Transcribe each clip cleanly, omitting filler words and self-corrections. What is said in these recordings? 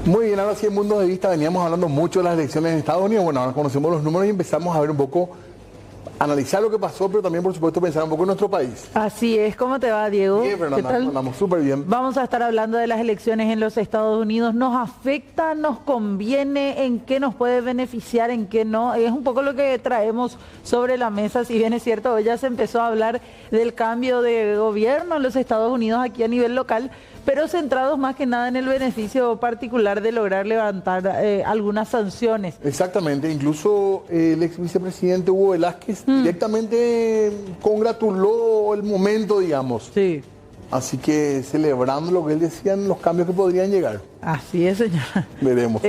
Muy bien, ahora sí, en Mundo de Vista veníamos hablando mucho de las elecciones en Estados Unidos. Bueno, ahora conocemos los números y empezamos a ver un poco, analizar lo que pasó, pero también, por supuesto, pensar un poco en nuestro país. Así es. ¿Cómo te va, Diego? Bien, Fernanda, andamos súper bien. Vamos a estar hablando de las elecciones en los Estados Unidos. ¿Nos afecta, nos conviene, en qué nos puede beneficiar, en qué no? Es un poco lo que traemos sobre la mesa. Si bien es cierto, hoy ya se empezó a hablar del cambio de gobierno en los Estados Unidos aquí a nivel local, pero centrados más que nada en el beneficio particular de lograr levantar algunas sanciones. Exactamente, incluso el ex vicepresidente Hugo Velázquez directamente congratuló el momento, digamos. Sí. Así que celebrando lo que él decía en los cambios que podrían llegar. Así es, señora. Veremos.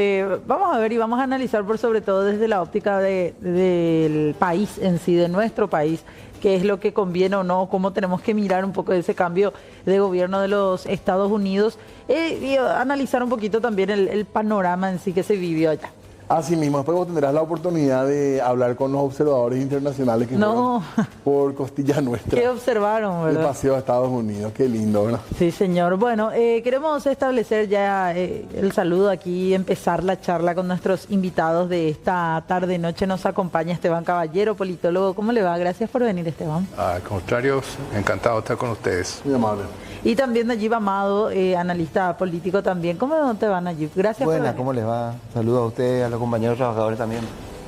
Vamos a ver y vamos a analizar por sobre todo desde la óptica del país en sí, de nuestro país, qué es lo que conviene o no, cómo tenemos que mirar un poco ese cambio de gobierno de los Estados Unidos y analizar un poquito también el panorama en sí que se vivió allá. Así mismo, después vos tendrás la oportunidad de hablar con los observadores internacionales que fueron por costilla nuestra. ¿Qué observaron, verdad? El paseo a Estados Unidos, qué lindo, ¿verdad? Sí, señor. Bueno, queremos establecer ya el saludo aquí, empezar la charla con nuestros invitados de esta tarde-noche. Nos acompaña Esteban Caballero, politólogo. ¿Cómo le va? Gracias por venir, Esteban. Al contrario, encantado de estar con ustedes. Muy amable. Y también Nayib Amado, analista político también. ¿Cómo te va, Nayib? Gracias por venir. ¿Cómo les va? Saludos a ustedes, a los compañeros trabajadores también.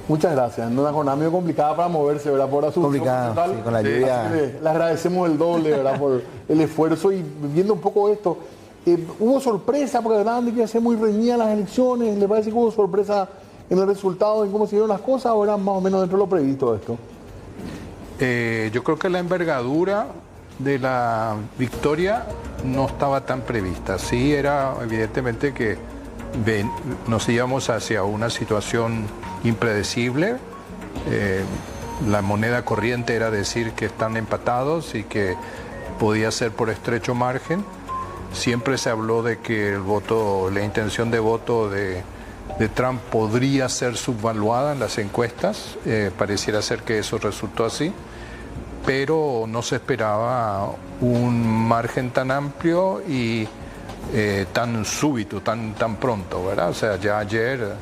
Muchas gracias. En una jornada medio complicada para moverse, ¿verdad? Por Asunción Complicado, sí, con la lluvia. Así que le agradecemos el doble, ¿verdad? Por el esfuerzo y viendo un poco esto. Hubo sorpresa, porque verdad que ser muy reñidas las elecciones. ¿Le parece que hubo sorpresa en el resultado, en cómo se dieron las cosas, o era más o menos dentro de lo previsto esto? Yo creo que la envergadura de la victoria no estaba tan prevista. Sí, era evidentemente que nos íbamos hacia una situación impredecible. La moneda corriente era decir que están empatados y que podía ser por estrecho margen. Siempre se habló de que el voto, la intención de voto de Trump podría ser subvaluada en las encuestas. Pareciera ser que eso resultó así, pero no se esperaba un margen tan amplio y tan súbito, tan pronto, ¿verdad? O sea, ya ayer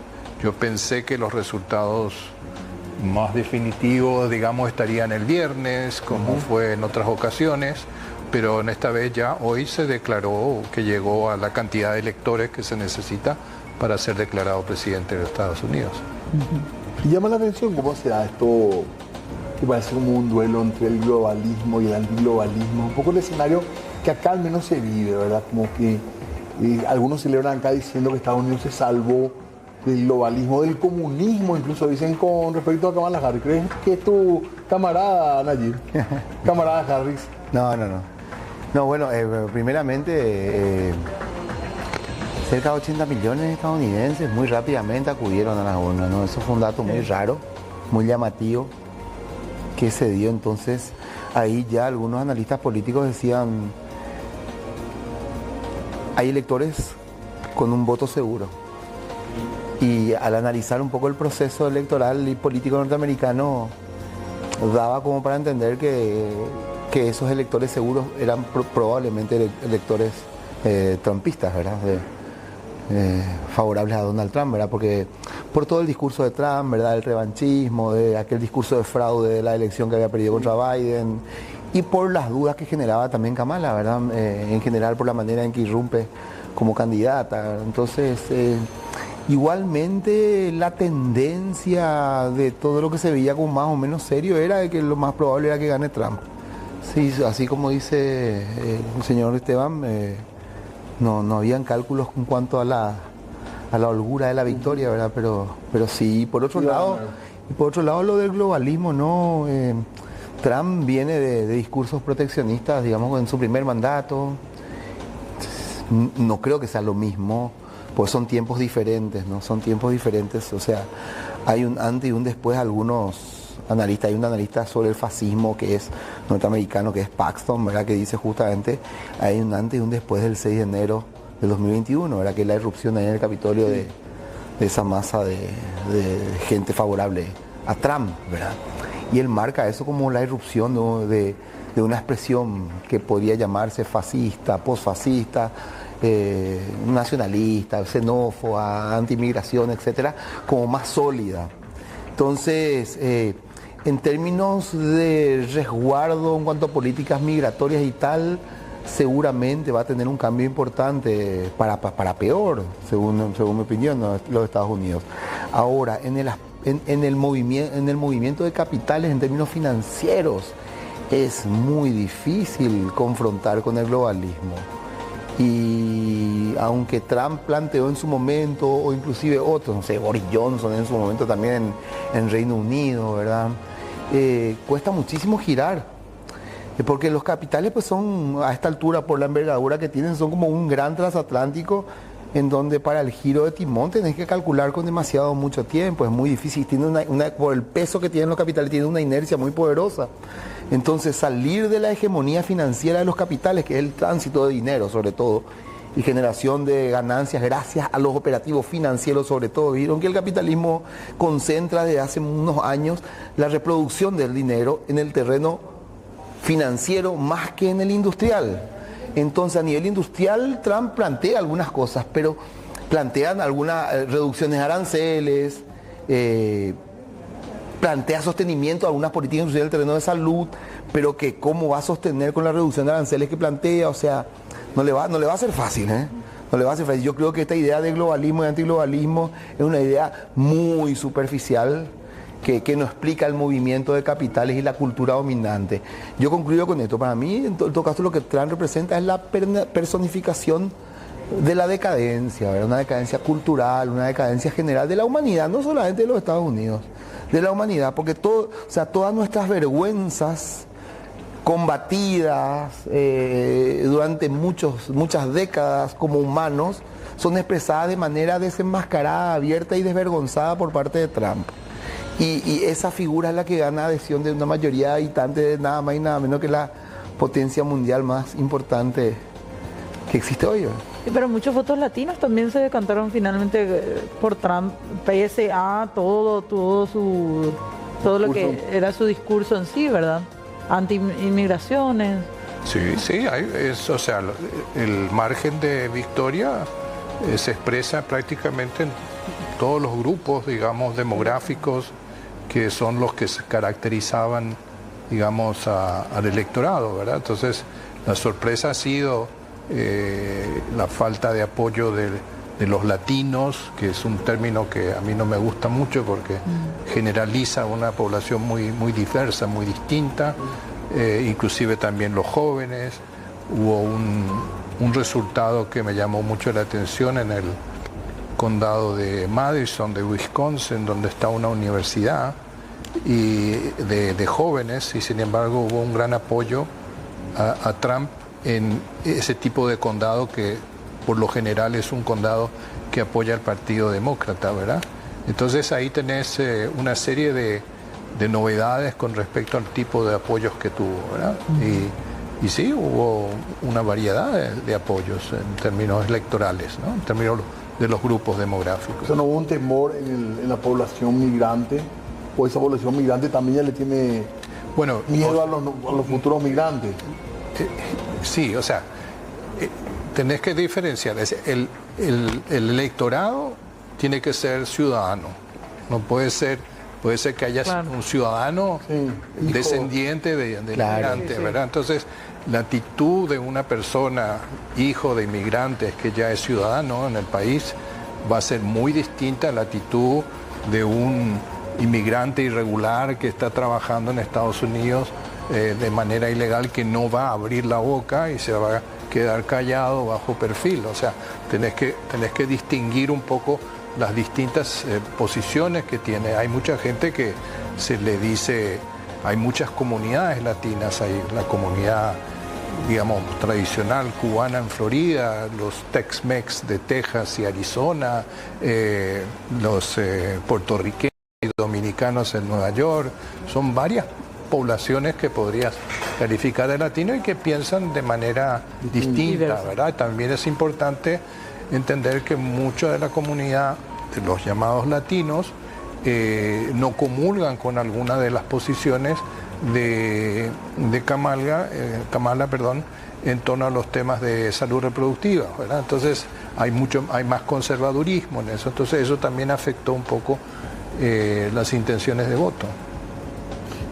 yo pensé que los resultados más definitivos, digamos, estarían el viernes, como fue en otras ocasiones, pero en esta vez ya hoy se declaró que llegó a la cantidad de electores que se necesita para ser declarado presidente de los Estados Unidos. Y llama la atención cómo se da esto, que parece como un duelo entre el globalismo y el antiglobalismo, un poco el escenario que acá al menos se vive, ¿verdad? Como que algunos celebran acá diciendo que Estados Unidos se salvó del globalismo, del comunismo, incluso dicen con respecto a Kamala Harris. ¿Crees que es tu camarada, Nayib? Camarada Harris. No, bueno, primeramente, cerca de 80 millones de estadounidenses muy rápidamente acudieron a las urnas, ¿no? Eso fue un dato muy raro, muy llamativo, que se dio. Entonces, ahí ya algunos analistas políticos decían, hay electores con un voto seguro. Y al analizar un poco el proceso electoral y político norteamericano, daba como para entender que esos electores seguros eran probablemente electores trumpistas, ¿verdad? Favorables a Donald Trump, ¿verdad? Porque por todo el discurso de Trump, ¿verdad? El revanchismo, de aquel discurso de fraude de la elección que había perdido contra Biden, y por las dudas que generaba también Kamala, ¿verdad? En general por la manera en que irrumpe como candidata. Entonces, igualmente la tendencia de todo lo que se veía como más o menos serio era de que lo más probable era que gane Trump. Sí, así como dice el señor Esteban, no habían cálculos en cuanto a la holgura de la victoria, ¿verdad? Pero sí, por otro lado lo del globalismo, ¿no? Trump viene de discursos proteccionistas, digamos, en su primer mandato. No creo que sea lo mismo, pues son tiempos diferentes, ¿no? Son tiempos diferentes, o sea, hay un antes y un después. Algunos analistas, hay un analista sobre el fascismo que es norteamericano, que es Paxton, ¿verdad? Que dice justamente, hay un antes y un después del 6 de enero del 2021, ¿verdad? Que es la irrupción ahí en el Capitolio de esa masa de gente favorable a Trump, ¿verdad? Y él marca eso como la irrupción, ¿no? de una expresión que podría llamarse fascista, posfascista, nacionalista, xenófoba, anti-inmigración, etcétera, como más sólida. Entonces, en términos de resguardo en cuanto a políticas migratorias y tal, seguramente va a tener un cambio importante para peor, según mi opinión, ¿no?, los Estados Unidos. Ahora, en el movimiento de capitales en términos financieros, es muy difícil confrontar con el globalismo. Y aunque Trump planteó en su momento, o inclusive otros, no sé, Boris Johnson en su momento también en Reino Unido, ¿verdad? Cuesta muchísimo girar, porque los capitales pues son, a esta altura, por la envergadura que tienen, son como un gran transatlántico en donde para el giro de timón tenés que calcular con demasiado mucho tiempo, es muy difícil, tiene por el peso que tienen los capitales, tiene una inercia muy poderosa. Entonces, salir de la hegemonía financiera de los capitales, que es el tránsito de dinero sobre todo, y generación de ganancias gracias a los operativos financieros sobre todo. Vieron que el capitalismo concentra desde hace unos años la reproducción del dinero en el terreno financiero más que en el industrial. Entonces, a nivel industrial, Trump plantea algunas cosas, pero plantean algunas reducciones de aranceles, plantea sostenimiento de algunas políticas industriales en el terreno de salud, pero que cómo va a sostener con la reducción de aranceles que plantea, o sea, no le va a ser fácil, ¿eh? No le va a ser fácil. Yo creo que esta idea de globalismo y antiglobalismo es una idea muy superficial, que no explica el movimiento de capitales y la cultura dominante. Yo concluyo con esto. Para mí, en todo caso, lo que Trump representa es la personificación de la decadencia, ¿verdad? Una decadencia cultural, una decadencia general de la humanidad, no solamente de los Estados Unidos, de la humanidad, porque todas nuestras vergüenzas combatidas durante muchas décadas como humanos son expresadas de manera desenmascarada, abierta y desvergonzada por parte de Trump. Y esa figura es la que gana adhesión de una mayoría de habitantes de nada más y nada menos que la potencia mundial más importante que existe hoy. Sí, pero muchos votos latinos también se decantaron finalmente por Trump, pese a todo lo que era su discurso en sí, ¿verdad? Anti-inmigraciones. Sí, o sea, el margen de victoria se expresa prácticamente en todos los grupos, digamos, demográficos que son los que se caracterizaban, digamos, al electorado, ¿verdad? Entonces, la sorpresa ha sido la falta de apoyo de los latinos, que es un término que a mí no me gusta mucho porque generaliza una población muy diversa, muy distinta, inclusive también los jóvenes. Hubo un resultado que me llamó mucho la atención en el condado de Madison, de Wisconsin, donde está una universidad y de jóvenes, y sin embargo hubo un gran apoyo a Trump en ese tipo de condado que por lo general es un condado que apoya al Partido Demócrata, ¿verdad? Entonces ahí tenés una serie de novedades con respecto al tipo de apoyos que tuvo, ¿verdad? Y sí, hubo una variedad de apoyos en términos electorales, ¿no? En términos de los grupos demográficos. O sea, no hubo un temor en la población migrante, o esa población migrante también ya le tiene miedo a los futuros migrantes. Sí, o sea, tenés que diferenciar. El electorado tiene que ser ciudadano. No puede ser que haya un ciudadano descendiente de inmigrantes, ¿verdad? Entonces, la actitud de una persona, hijo de inmigrantes, que ya es ciudadano en el país, va a ser muy distinta a la actitud de un inmigrante irregular que está trabajando en Estados Unidos de manera ilegal, que no va a abrir la boca y se va a quedar callado bajo perfil. O sea, tenés que distinguir un poco las distintas posiciones que tiene. Hay mucha gente que se le dice, hay muchas comunidades latinas, hay la comunidad, digamos, tradicional cubana en Florida, los Tex-Mex de Texas y Arizona, los puertorriqueños y dominicanos en Nueva York. Son varias poblaciones que podrías calificar de latino y que piensan de manera distinta, ¿verdad? También es importante entender que mucha de la comunidad de los llamados latinos no comulgan con alguna de las posiciones de Kamala, en torno a los temas de salud reproductiva, ¿verdad? Entonces hay más conservadurismo en eso, entonces eso también afectó un poco las intenciones de voto.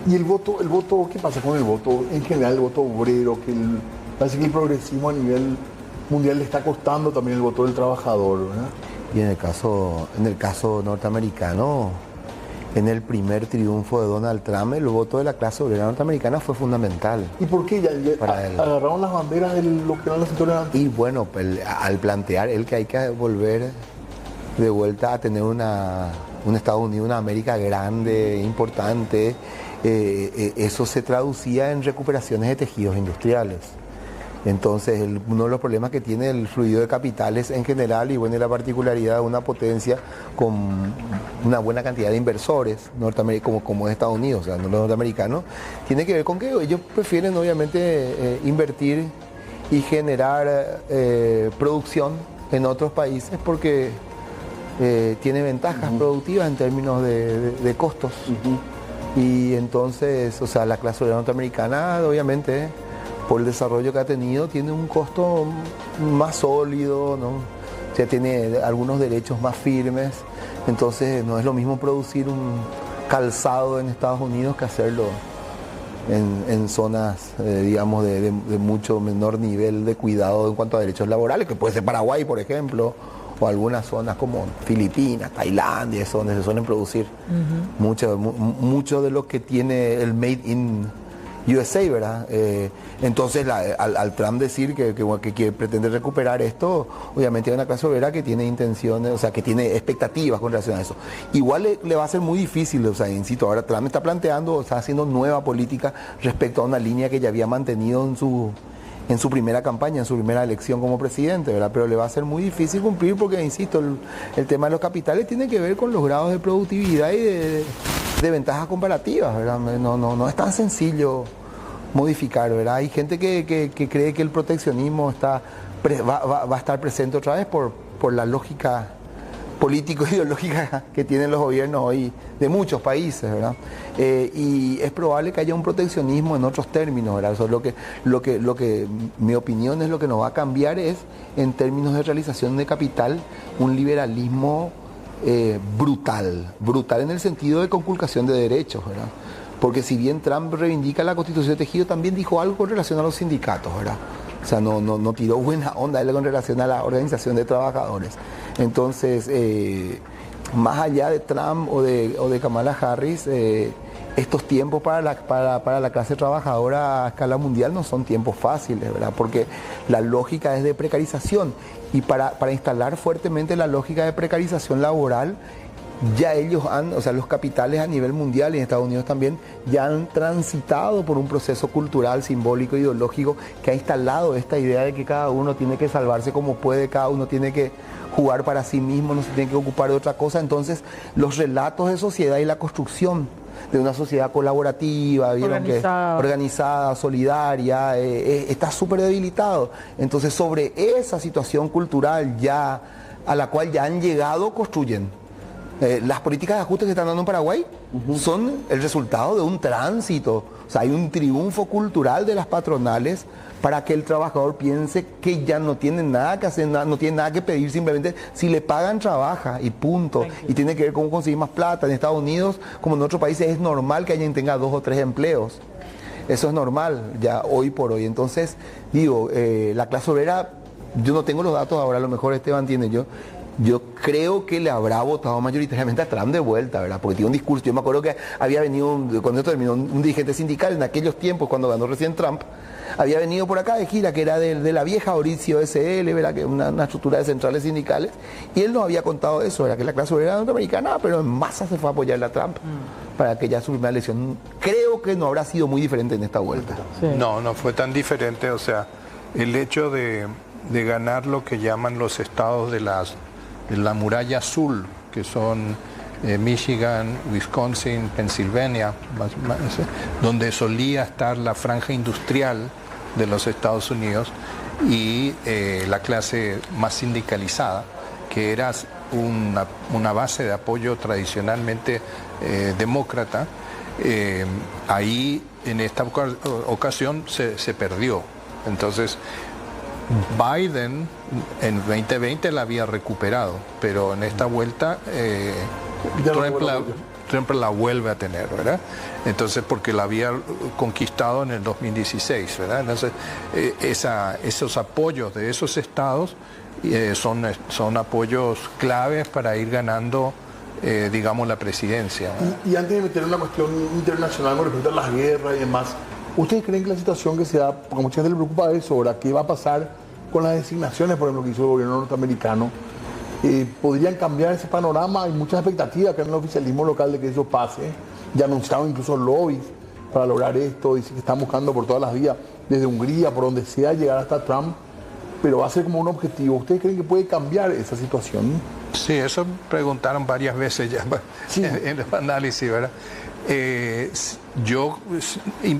Y el voto, ¿qué pasa con el voto? En general, el voto obrero, parece que el progresismo a nivel mundial le está costando también el voto del trabajador, ¿verdad? Y en el caso norteamericano, en el primer triunfo de Donald Trump, el voto de la clase obrera norteamericana fue fundamental. ¿Y por qué? Para él. Agarraron las banderas de lo que eran los sectores antes. Y bueno, al plantear él que hay que volver de vuelta a tener un Estados Unidos, una América grande, importante, eso se traducía en recuperaciones de tejidos industriales. Entonces, uno de los problemas que tiene el fluido de capitales en general y bueno, y la particularidad de una potencia con una buena cantidad de inversores norteamericanos, como es Estados Unidos, o sea, no los norteamericanos, tiene que ver con que ellos prefieren obviamente invertir y generar producción en otros países porque tiene ventajas productivas en términos de costos. Y entonces, o sea, la clase obrera norteamericana, obviamente, por el desarrollo que ha tenido, tiene un costo más sólido, ¿no? O sea, tiene algunos derechos más firmes. Entonces, no es lo mismo producir un calzado en Estados Unidos que hacerlo en zonas, digamos, de mucho menor nivel de cuidado en cuanto a derechos laborales, que puede ser Paraguay, por ejemplo, o algunas zonas como Filipinas, Tailandia, donde se suelen producir mucho de lo que tiene el Made in USA, ¿verdad? Entonces, al Trump decir que pretende recuperar esto, obviamente hay una clase obrera que tiene intenciones, o sea, que tiene expectativas con relación a eso. Igual le va a ser muy difícil, o sea, insisto, ahora Trump está planteando, está haciendo nueva política respecto a una línea que ya había mantenido en su primera campaña, en su primera elección como presidente, ¿verdad? Pero le va a ser muy difícil cumplir porque, insisto, el tema de los capitales tiene que ver con los grados de productividad y de ventajas comparativas, ¿verdad? No es tan sencillo modificar, ¿verdad? Hay gente que cree que el proteccionismo va a estar presente otra vez por la lógica político-ideológica que tienen los gobiernos hoy de muchos países, ¿verdad? Y es probable que haya un proteccionismo en otros términos, ¿verdad? Eso es lo que mi opinión es lo que nos va a cambiar es, en términos de realización de capital, un liberalismo brutal en el sentido de conculcación de derechos, ¿verdad? Porque si bien Trump reivindica la Constitución de tejido, también dijo algo con relación a los sindicatos, ¿verdad? O sea, no tiró buena onda él con relación a la organización de trabajadores. Entonces, más allá de Trump o de Kamala Harris, estos tiempos para la clase trabajadora a escala mundial no son tiempos fáciles, ¿verdad? Porque la lógica es de precarización y para instalar fuertemente la lógica de precarización laboral, ya ellos o sea, los capitales a nivel mundial y en Estados Unidos también, ya han transitado por un proceso cultural, simbólico, ideológico, que ha instalado esta idea de que cada uno tiene que salvarse como puede, cada uno tiene que jugar para sí mismo, no se tiene que ocupar de otra cosa. Entonces, los relatos de sociedad y la construcción de una sociedad colaborativa, ¿vieron? Organizada, solidaria, está súper debilitado. Entonces, sobre esa situación cultural ya a la cual ya han llegado, construyen. Las políticas de ajuste que están dando en Paraguay son el resultado de un tránsito. O sea, hay un triunfo cultural de las patronales para que el trabajador piense que ya no tiene nada que hacer, no tiene nada que pedir, simplemente si le pagan trabaja y punto. Y tiene que ver cómo conseguir más plata. En Estados Unidos, como en otros países, es normal que alguien tenga 2 o 3 empleos. Eso es normal ya hoy por hoy. Entonces, digo, la clase obrera, yo no tengo los datos ahora, a lo mejor Esteban tiene yo creo que le habrá votado mayoritariamente a Trump de vuelta, ¿verdad? Porque tiene un discurso. Yo me acuerdo que había venido, cuando esto terminó, un dirigente sindical en aquellos tiempos, cuando ganó recién Trump, había venido por acá de gira, que era de la vieja Mauricio SL, ¿verdad? Que es una estructura de centrales sindicales, y él nos había contado eso, ¿verdad? Que la clase obrera norteamericana, pero en masa se fue a apoyar a Trump para que ya su primera elección, creo que no habrá sido muy diferente en esta vuelta. Sí. No fue tan diferente, o sea, el hecho de ganar lo que llaman los estados de la muralla azul, que son Michigan, Wisconsin, Pensilvania, donde solía estar la franja industrial de los Estados Unidos y la clase más sindicalizada, que era una base de apoyo tradicionalmente demócrata. Ahí en esta ocasión se perdió. Entonces, Biden en 2020 la había recuperado, pero en esta vuelta Trump la vuelve a tener, ¿verdad? Entonces, porque la había conquistado en el 2016, ¿verdad? Entonces, esos apoyos de esos estados son apoyos claves para ir ganando, digamos, la presidencia, ¿verdad? Y antes de meter en una cuestión internacional con respecto a las guerras y demás, ¿ustedes creen que la situación que se da, porque a mucha gente le preocupa eso ahora, qué va a pasar con las designaciones, por ejemplo, que hizo el gobierno norteamericano? ¿Podrían cambiar ese panorama? Hay muchas expectativas acá en el oficialismo local de que eso pase. Ya anunciaron incluso lobbies para lograr esto. Dicen que están buscando por todas las vías, desde Hungría, por donde sea, llegar hasta Trump. Pero va a ser como un objetivo. ¿Ustedes creen que puede cambiar esa situación? Sí, eso preguntaron varias veces ya en el análisis, ¿verdad?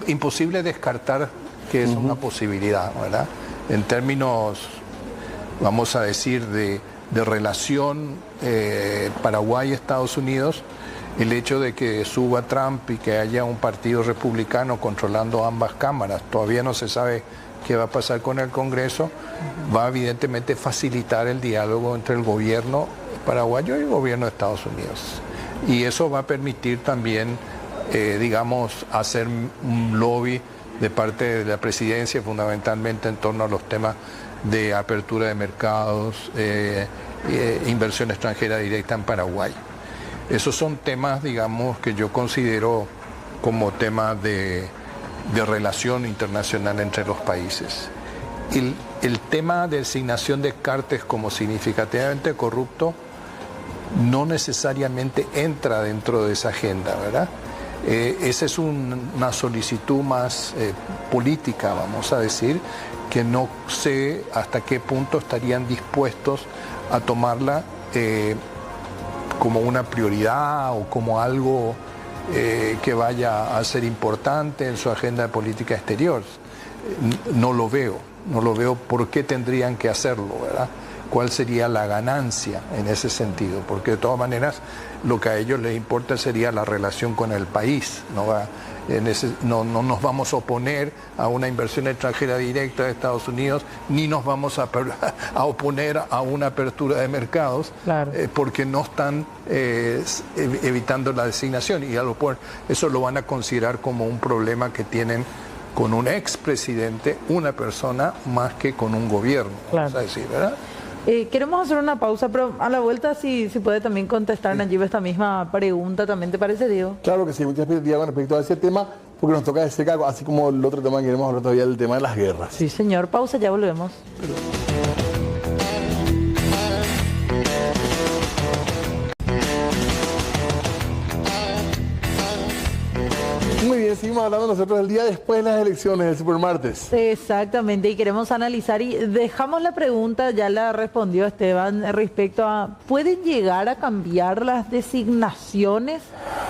Imposible descartar que es una posibilidad, ¿verdad? En términos, vamos a decir, de relación Paraguay-Estados Unidos, el hecho de que suba Trump y que haya un partido republicano controlando ambas cámaras, todavía no se sabe qué va a pasar con el Congreso, va a evidentemente facilitar el diálogo entre el gobierno paraguayo y el gobierno de Estados Unidos. Y eso va a permitir también, digamos, hacer un lobby de parte de la presidencia, fundamentalmente en torno a los temas de apertura de mercados, inversión extranjera directa en Paraguay. Esos son temas, digamos, que yo considero como temas de relación internacional entre los países. El tema de designación de Cartes como significativamente corrupto no necesariamente entra dentro de esa agenda, ¿verdad? Esa es una solicitud más política, vamos a decir, que no sé hasta qué punto estarían dispuestos a tomarla como una prioridad o como algo que vaya a ser importante en su agenda de política exterior. No lo veo por qué tendrían que hacerlo, ¿verdad? ¿Cuál sería la ganancia en ese sentido? Porque de todas maneras lo que a ellos les importa sería la relación con el país, no nos vamos a oponer a una inversión extranjera directa de Estados Unidos, ni nos vamos a oponer a una apertura de mercados, claro, porque no están evitando la designación, y eso lo van a considerar como un problema que tienen con un expresidente, una persona, más que con un gobierno, claro, vamos a decir, ¿verdad? Queremos hacer una pausa, pero a la vuelta si puede también contestar, Nayib, esta misma pregunta, ¿también te parece, Diego? Claro que sí, muchas expectativas con respecto a ese tema, porque nos toca de cerca, así como el otro tema que queremos hablar todavía, el tema de las guerras. Sí, señor, pausa, ya volvemos. Muy bien, seguimos hablando nosotros el día después de las elecciones del Supermartes. Exactamente, y queremos analizar y dejamos la pregunta, ya la respondió Esteban, respecto a, ¿pueden llegar a cambiar las designaciones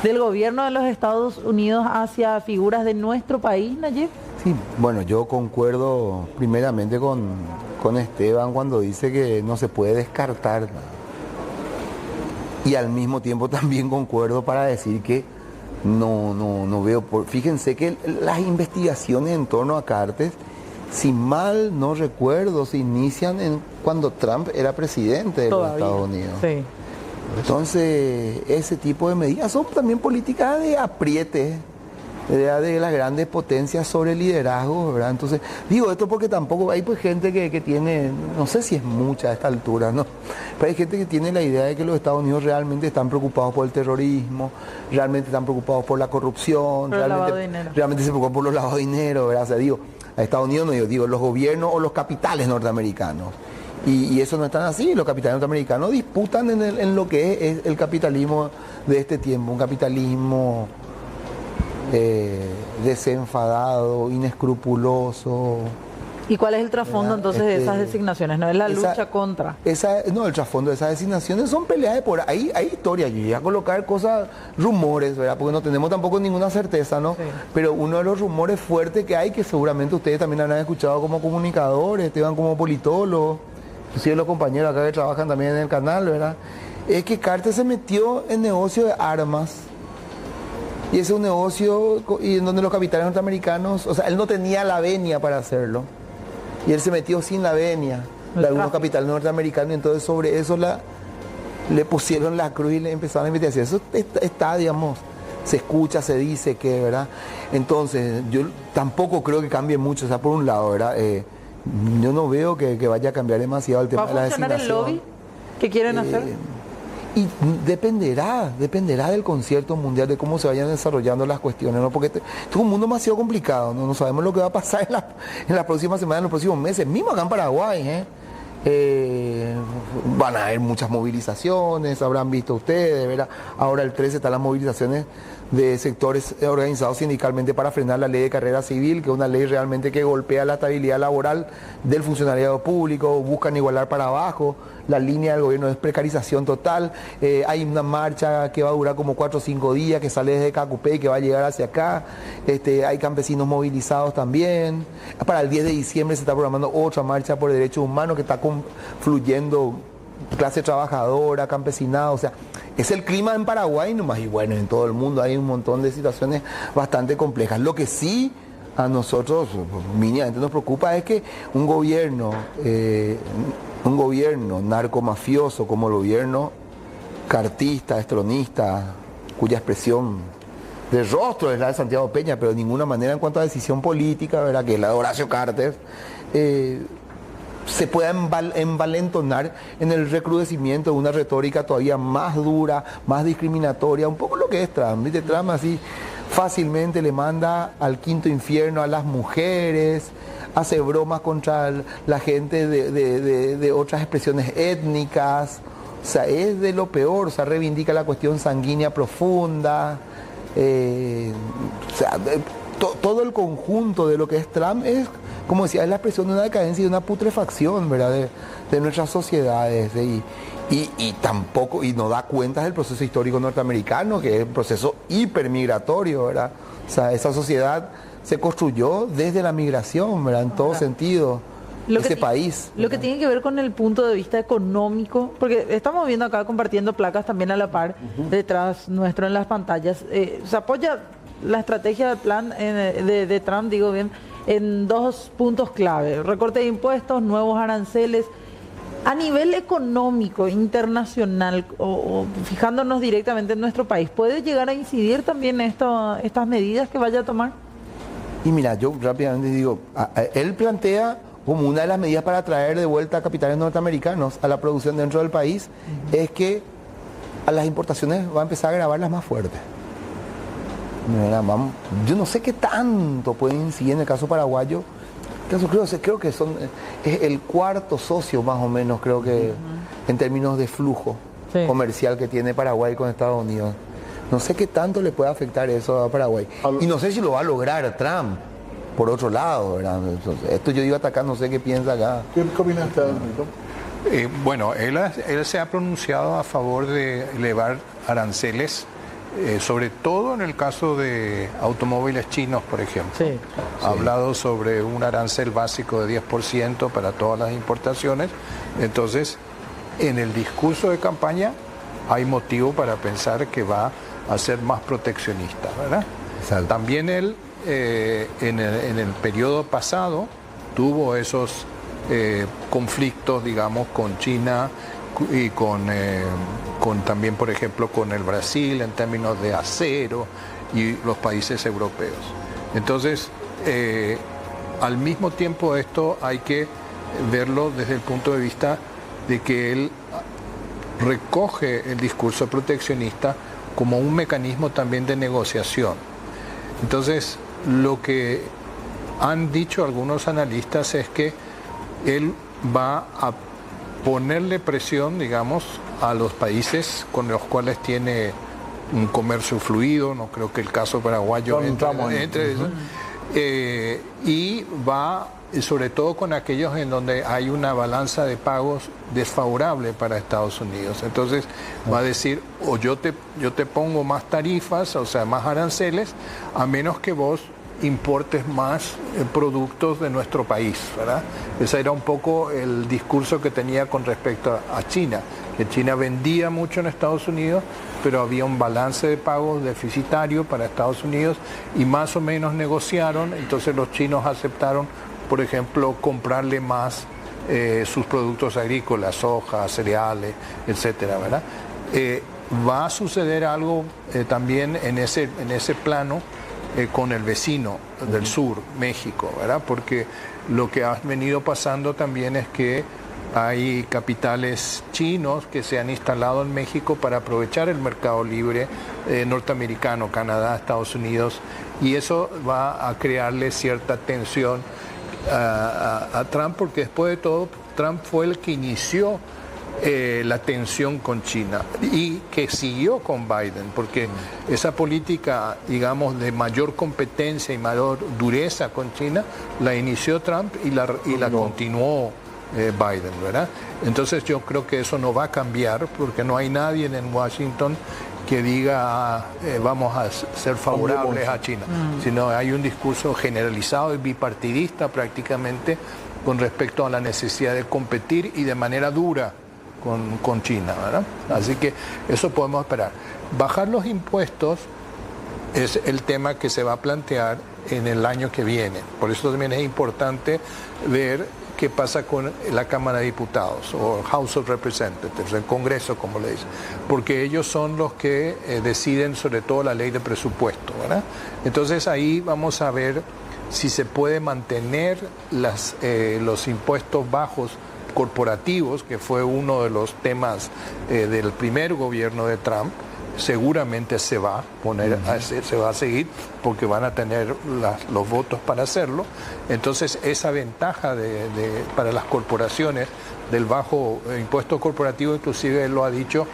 del gobierno de los Estados Unidos hacia figuras de nuestro país, Nayib? Sí, bueno, yo concuerdo primeramente con Esteban cuando dice que no se puede descartar. Y al mismo tiempo también concuerdo para decir que no veo, fíjense que las investigaciones en torno a Cartes, si mal no recuerdo, se inician cuando Trump era presidente de los Estados Unidos. Sí. Entonces, ese tipo de medidas son también políticas de apriete de las grandes potencias sobre el liderazgo, ¿verdad? Entonces, digo esto porque tampoco hay pues gente que tiene, no sé si es mucha a esta altura, ¿no? Pero hay gente que tiene la idea de que los Estados Unidos realmente están preocupados por el terrorismo, realmente están preocupados por la corrupción, realmente se preocupan por los lavados de dinero, ¿verdad? O sea, digo, a Estados Unidos no digo los gobiernos o los capitales norteamericanos. Y eso no es tan así, los capitales norteamericanos disputan en lo que es el capitalismo de este tiempo, un capitalismo desenfadado, inescrupuloso. ¿Y cuál es el trasfondo entonces de esas designaciones? ¿No es la lucha contra? No, el trasfondo de esas designaciones son peleas de por ahí. Hay historia, yo iba a colocar cosas, rumores, ¿verdad? Porque no tenemos tampoco ninguna certeza, ¿no? Sí. Pero uno de los rumores fuertes que hay, que seguramente ustedes también habrán escuchado como comunicadores, Esteban como politólogo, inclusive los compañeros acá que trabajan también en el canal, ¿verdad? Es que Cartes se metió en negocio de armas. Y ese es un negocio y en donde los capitales norteamericanos, o sea, él no tenía la venia para hacerlo. Y él se metió sin la venia de algunos capitales norteamericanos, y entonces sobre eso le pusieron la cruz y le empezaron a investigar. Eso está, digamos, se escucha, se dice que, ¿verdad? Entonces, yo tampoco creo que cambie mucho, o sea, por un lado, ¿verdad? Yo no veo que vaya a cambiar demasiado el tema de la designación. ¿Va a funcionar el lobby que quieren hacer? Y dependerá del concierto mundial, de cómo se vayan desarrollando las cuestiones, ¿no? Porque esto es un mundo demasiado complicado, ¿no? No sabemos lo que va a pasar en las próximas semanas, en los próximos meses, mismo acá en Paraguay, van a haber muchas movilizaciones, habrán visto ustedes, ¿verdad? Ahora el 13 están las movilizaciones de sectores organizados sindicalmente para frenar la ley de carrera civil, que es una ley realmente que golpea la estabilidad laboral del funcionariado público, buscan igualar para abajo, la línea del gobierno es precarización total, hay una marcha que va a durar como 4 o 5 días, que sale desde Cacupé y que va a llegar hacia acá, hay campesinos movilizados también, para el 10 de diciembre se está programando otra marcha por derechos humanos que está confluyendo clase trabajadora, campesinado, o sea, es el clima en Paraguay nomás, y bueno, en todo el mundo hay un montón de situaciones bastante complejas. Lo que sí a nosotros mínimamente nos preocupa es que un gobierno narcomafioso como el gobierno cartista, estronista, cuya expresión de rostro es la de Santiago Peña, pero de ninguna manera en cuanto a decisión política, ¿verdad?, que es la de Horacio Carter, se pueda envalentonar en el recrudecimiento de una retórica todavía más dura, más discriminatoria, un poco lo que es Trump. ¿Viste? Trump así fácilmente le manda al quinto infierno a las mujeres, hace bromas contra la gente de otras expresiones étnicas, o sea, es de lo peor, o sea, reivindica la cuestión sanguínea profunda, o sea, todo el conjunto de lo que es Trump es, como decía, es la expresión de una decadencia y de una putrefacción, ¿verdad?, de nuestras sociedades, y tampoco, y no da cuenta del proceso histórico norteamericano, que es un proceso hipermigratorio, ¿verdad? O sea, esa sociedad se construyó desde la migración, ¿verdad?, en todo sentido. Ese país. Lo que tiene que ver con el punto de vista económico, porque estamos viendo acá compartiendo placas también a la par, detrás nuestro en las pantallas, se apoya la estrategia del plan de Trump, digo bien, en 2 puntos clave: recorte de impuestos, nuevos aranceles. A nivel económico, internacional, o fijándonos directamente en nuestro país, ¿puede llegar a incidir también estas medidas que vaya a tomar? Y mira, yo rápidamente digo, él plantea como una de las medidas para traer de vuelta a capitales norteamericanos a la producción dentro del país, es que a las importaciones va a empezar a grabarlas más fuertes. Yo no sé qué tanto puede incidir en el caso paraguayo. Creo que es el cuarto socio más o menos, creo que en términos de flujo comercial que tiene Paraguay con Estados Unidos. No sé qué tanto le puede afectar eso a Paraguay. Y no sé si lo va a lograr Trump, por otro lado, ¿verdad? Entonces, esto yo digo hasta acá, no sé qué piensa acá. ¿Qué opinas, Bueno, él se ha pronunciado a favor de elevar aranceles, sobre todo en el caso de automóviles chinos, por ejemplo. Ha hablado sobre un arancel básico de 10% para todas las importaciones. Entonces, en el discurso de campaña hay motivo para pensar que va a ser más proteccionista, ¿verdad? Exacto. También él, en el periodo pasado, tuvo esos conflictos, digamos, con China y con también, por ejemplo, con el Brasil en términos de acero y los países europeos. Entonces, al mismo tiempo esto hay que verlo desde el punto de vista de que él recoge el discurso proteccionista como un mecanismo también de negociación. Entonces, lo que han dicho algunos analistas es que él va a ponerle presión, digamos, a los países con los cuales tiene un comercio fluido, no creo que el caso paraguayo entre eso, y va sobre todo con aquellos en donde hay una balanza de pagos desfavorable para Estados Unidos. Entonces va a decir, o yo te pongo más tarifas, o sea, más aranceles, a menos que vos importes más productos de nuestro país, ¿verdad? Ese era un poco el discurso que tenía con respecto a China, que China vendía mucho en Estados Unidos, pero había un balance de pagos deficitario para Estados Unidos y más o menos negociaron, entonces los chinos aceptaron por ejemplo, comprarle más sus productos agrícolas, soja, cereales, etcétera, ¿verdad? Va a suceder algo también en ese plano con el vecino del sur, México, ¿verdad? Porque lo que ha venido pasando también es que hay capitales chinos que se han instalado en México para aprovechar el mercado libre norteamericano, Canadá, Estados Unidos, y eso va a crearle cierta tensión a Trump, porque después de todo Trump fue el que inició la tensión con China y que siguió con Biden, porque esa política, digamos, de mayor competencia y mayor dureza con China la inició Trump y la continuó Biden, ¿verdad? Entonces yo creo que eso no va a cambiar, porque no hay nadie en Washington que diga vamos a ser favorables a China, sino hay un discurso generalizado y bipartidista prácticamente con respecto a la necesidad de competir y de manera dura con China, ¿verdad? Así que eso podemos esperar. Bajar los impuestos es el tema que se va a plantear en el año que viene. Por eso también es importante ver qué pasa con la Cámara de Diputados o House of Representatives, el Congreso, como le dicen, porque ellos son los que deciden sobre todo la ley de presupuesto, ¿verdad? Entonces ahí vamos a ver si se puede mantener los impuestos bajos corporativos, que fue uno de los temas del primer gobierno de Trump. Seguramente se va a seguir, porque van a tener los votos para hacerlo. Entonces esa ventaja para las corporaciones del bajo impuesto corporativo, inclusive él lo ha dicho,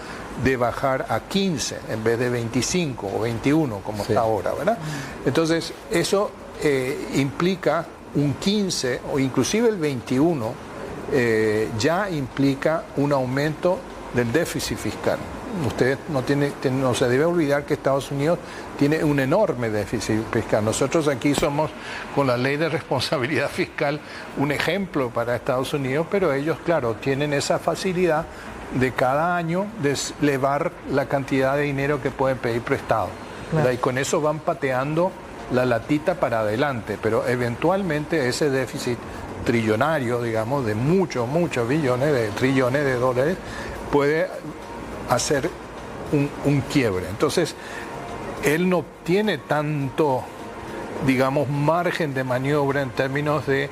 de bajar a 15 en vez de 25 o 21 como está ahora, ¿verdad? Entonces eso implica un 15 o inclusive el 21 ya implica un aumento del déficit fiscal. Usted no se debe olvidar que Estados Unidos tiene un enorme déficit fiscal. Nosotros aquí somos, con la ley de responsabilidad fiscal, un ejemplo para Estados Unidos, pero ellos, claro, tienen esa facilidad de cada año de elevar la cantidad de dinero que pueden pedir prestado. Claro. Y con eso van pateando la latita para adelante, pero eventualmente ese déficit trillonario, digamos, de muchos trillones de dólares, puede hacer un quiebre. Entonces, él no tiene tanto, digamos, margen de maniobra en términos de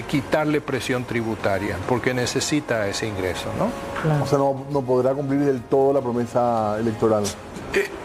quitarle presión tributaria, porque necesita ese ingreso, ¿no? Claro. O sea, no podrá cumplir del todo la promesa electoral.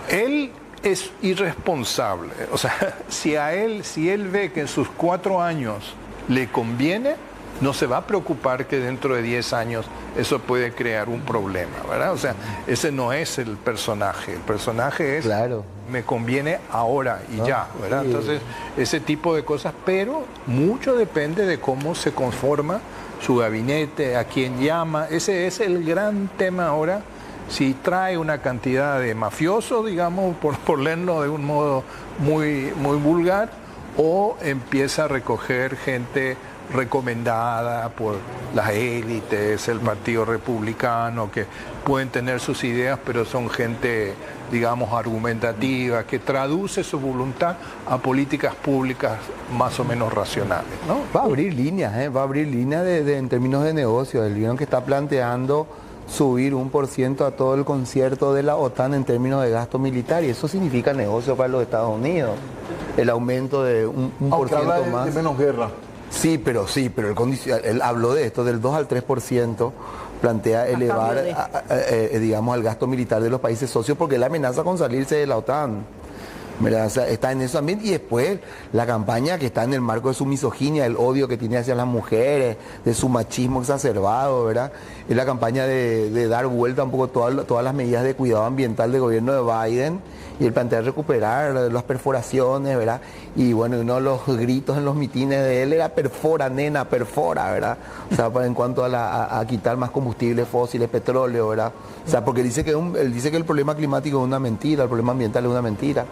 Él es irresponsable. O sea, si él ve que en sus 4 años le conviene, no se va a preocupar que dentro de 10 años eso puede crear un problema, ¿verdad? O sea, ese no es el personaje. El personaje es, claro, me conviene ahora y ya, ¿verdad? Entonces, ese tipo de cosas, pero mucho depende de cómo se conforma su gabinete, a quién llama. Ese es el gran tema ahora. Si trae una cantidad de mafiosos, digamos, por leerlo de un modo muy vulgar, o empieza a recoger gente recomendada por las élites, el Partido Republicano, que pueden tener sus ideas, pero son gente, digamos, argumentativa, que traduce su voluntad a políticas públicas más o menos racionales, ¿no? Va a abrir líneas, en términos de negocio. El guión que está planteando subir 1% a todo el concierto de la OTAN en términos de gasto militar, y eso significa negocio para los Estados Unidos. El aumento de un por ciento más. De menos guerra. Sí, pero él habló de esto, del 2 al 3%, plantea elevar, digamos, el gasto militar de los países socios, porque él amenaza con salirse de la OTAN. O sea, está en eso también, y después la campaña que está en el marco de su misoginia, el odio que tiene hacia las mujeres, de su machismo exacerbado, ¿verdad? Es la campaña de dar vuelta un poco todas las medidas de cuidado ambiental del gobierno de Biden, y el plantear recuperar las perforaciones, ¿verdad? Y bueno, uno de los gritos en los mitines de él era perfora, nena, perfora, ¿verdad? O sea, en cuanto a quitar más combustibles fósiles, petróleo, ¿verdad? O sea, porque él dice que el problema climático es una mentira, el problema ambiental es una mentira.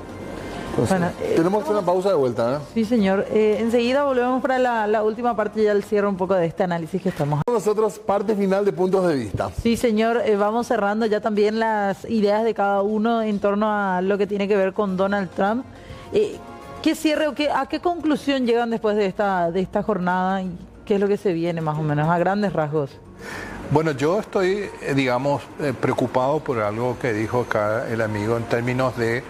Entonces, bueno, tenemos una pausa de vuelta, ¿eh? Sí, señor. Enseguida volvemos para la última parte, ya el cierre un poco de este análisis que estamos. Nosotros, parte final de puntos de vista. Sí, señor. Vamos cerrando ya también las ideas de cada uno en torno a lo que tiene que ver con Donald Trump. ¿Qué cierre o a qué conclusión llegan después de esta jornada? ¿Y qué es lo que se viene más o menos a grandes rasgos? Bueno, yo estoy, digamos, preocupado por algo que dijo acá el amigo en términos de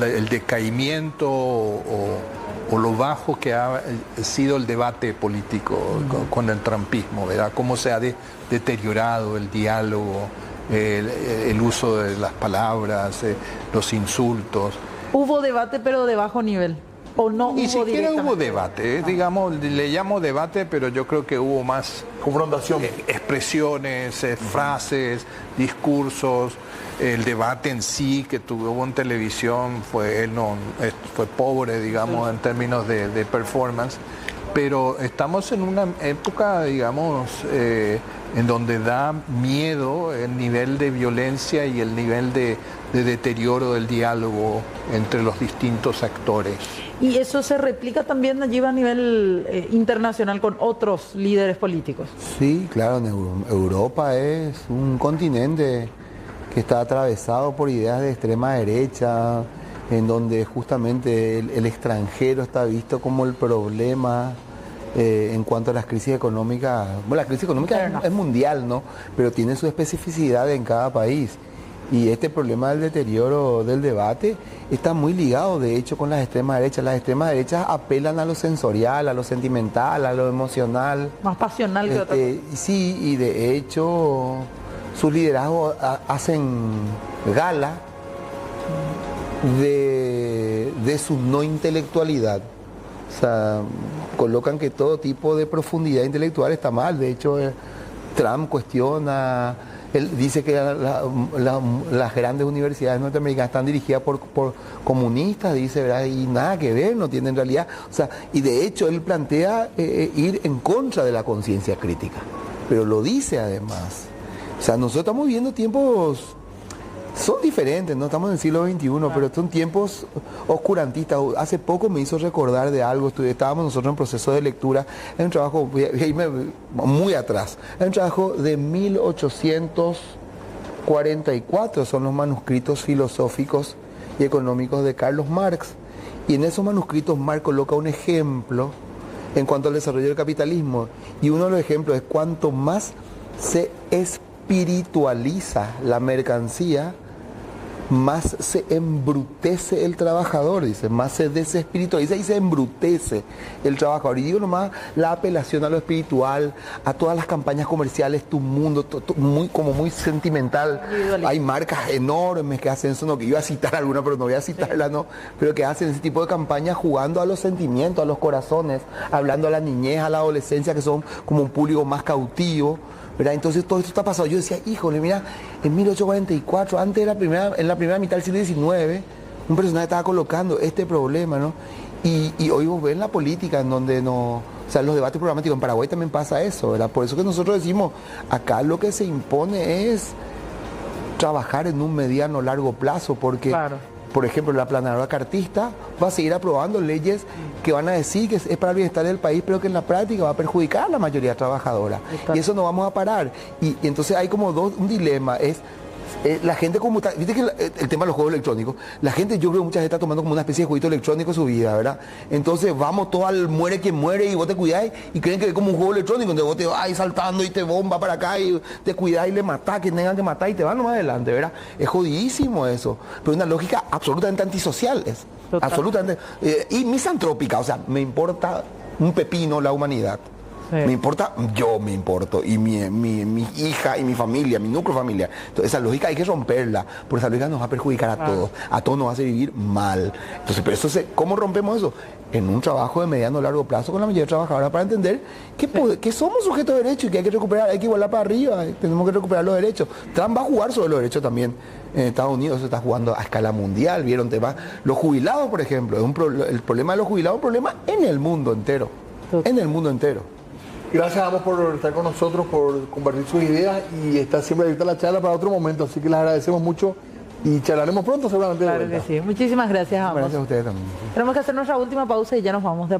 el decaimiento o lo bajo que ha sido el debate político con el trumpismo, ¿verdad? Cómo se ha deteriorado el diálogo, el uso de las palabras, los insultos. ¿Hubo debate pero de bajo nivel? ¿O no Ni hubo siquiera hubo directamente? debate, digamos, le llamo debate, pero yo creo que hubo más Confrontación. expresiones, frases, discursos. El debate en sí que tuvo en televisión fue pobre, digamos, en términos de performance, pero estamos en una época, digamos, en donde da miedo el nivel de violencia y el nivel de deterioro del diálogo entre los distintos actores. Y eso se replica también allí a nivel internacional con otros líderes políticos. Sí, claro, Europa es un continente que está atravesado por ideas de extrema derecha, en donde justamente el extranjero está visto como el problema en cuanto a las crisis económicas. Bueno, la crisis económica es mundial, ¿no? Pero tiene su especificidad en cada país. Y este problema del deterioro del debate está muy ligado, de hecho, con las extremas derechas. Las extremas derechas apelan a lo sensorial, a lo sentimental, a lo emocional. Más pasional que otra cosa. Sí, y de hecho sus liderazgos hacen gala de su no intelectualidad. O sea, colocan que todo tipo de profundidad intelectual está mal. De hecho, Trump cuestiona, él dice que las grandes universidades norteamericanas están dirigidas por comunistas, dice, ¿verdad? Y nada que ver, no tienen realidad. O sea, y de hecho él plantea ir en contra de la conciencia crítica, pero lo dice además. O sea, nosotros estamos viviendo tiempos, son diferentes, no estamos en el siglo XXI, pero son tiempos oscurantistas. Hace poco me hizo recordar de algo, estábamos nosotros en proceso de lectura, es un trabajo, voy a irme muy atrás, es un trabajo de 1844, son los manuscritos filosóficos y económicos de Carlos Marx, y en esos manuscritos Marx coloca un ejemplo en cuanto al desarrollo del capitalismo, y uno de los ejemplos es cuanto más se espiritualiza la mercancía, más se embrutece el trabajador, dice, más se desespiritualiza y se embrutece el trabajador. Y digo nomás la apelación a lo espiritual, a todas las campañas comerciales, tu mundo, muy sentimental. Hay marcas enormes que hacen eso, no que iba a citar alguna, pero no voy a citarla, no, pero que hacen ese tipo de campañas jugando a los sentimientos, a los corazones, hablando a la niñez, a la adolescencia, que son como un público más cautivo, ¿verdad? Entonces todo esto está pasado. Yo decía, híjole, mira, en 1844, antes en la primera mitad del siglo XIX, un personaje estaba colocando este problema, ¿no? Y hoy vos ves en la política, en donde no, o sea, los debates programáticos, en Paraguay también pasa eso, ¿verdad? Por eso que nosotros decimos, acá lo que se impone es trabajar en un mediano largo plazo, porque, por ejemplo, la planadora cartista va a seguir aprobando leyes que van a decir que es para el bienestar del país, pero que en la práctica va a perjudicar a la mayoría trabajadora. Y eso no vamos a parar. Y entonces hay como un dilema, la gente como está, viste que el tema de los juegos electrónicos, la gente, yo creo que mucha gente está tomando como una especie de jueguito electrónico en su vida, ¿verdad? Entonces vamos todo al muere quien muere y vos te cuidás y creen que es como un juego electrónico donde vos te vas saltando y te bomba para acá y te cuidás y le matás, que tengan que matar y te van nomás adelante, ¿verdad? Es jodidísimo eso, pero una lógica absolutamente antisocial es, absolutamente, y misantrópica, o sea, me importa un pepino la humanidad. Sí. Me importa, yo me importo, y mi hija y mi familia, mi núcleo familiar. Entonces esa lógica hay que romperla, porque esa lógica nos va a perjudicar a todos nos hace vivir mal. Entonces, pero eso ¿cómo rompemos eso? En un trabajo de mediano o largo plazo con la mayoría de trabajadores para entender que somos sujetos de derechos y que hay que recuperar, hay que igualar para arriba, tenemos que recuperar los derechos. Trump va a jugar sobre los derechos también. En Estados Unidos se está jugando a escala mundial, vieron temas. Los jubilados, por ejemplo, el problema de los jubilados es un problema en el mundo entero. En el mundo entero. Gracias a ambos por estar con nosotros, por compartir sus ideas y está siempre abierta la charla para otro momento, así que les agradecemos mucho y charlaremos pronto seguramente. Claro que sí. Muchísimas gracias a ambos. Gracias a ustedes también. Tenemos que hacer nuestra última pausa y ya nos vamos de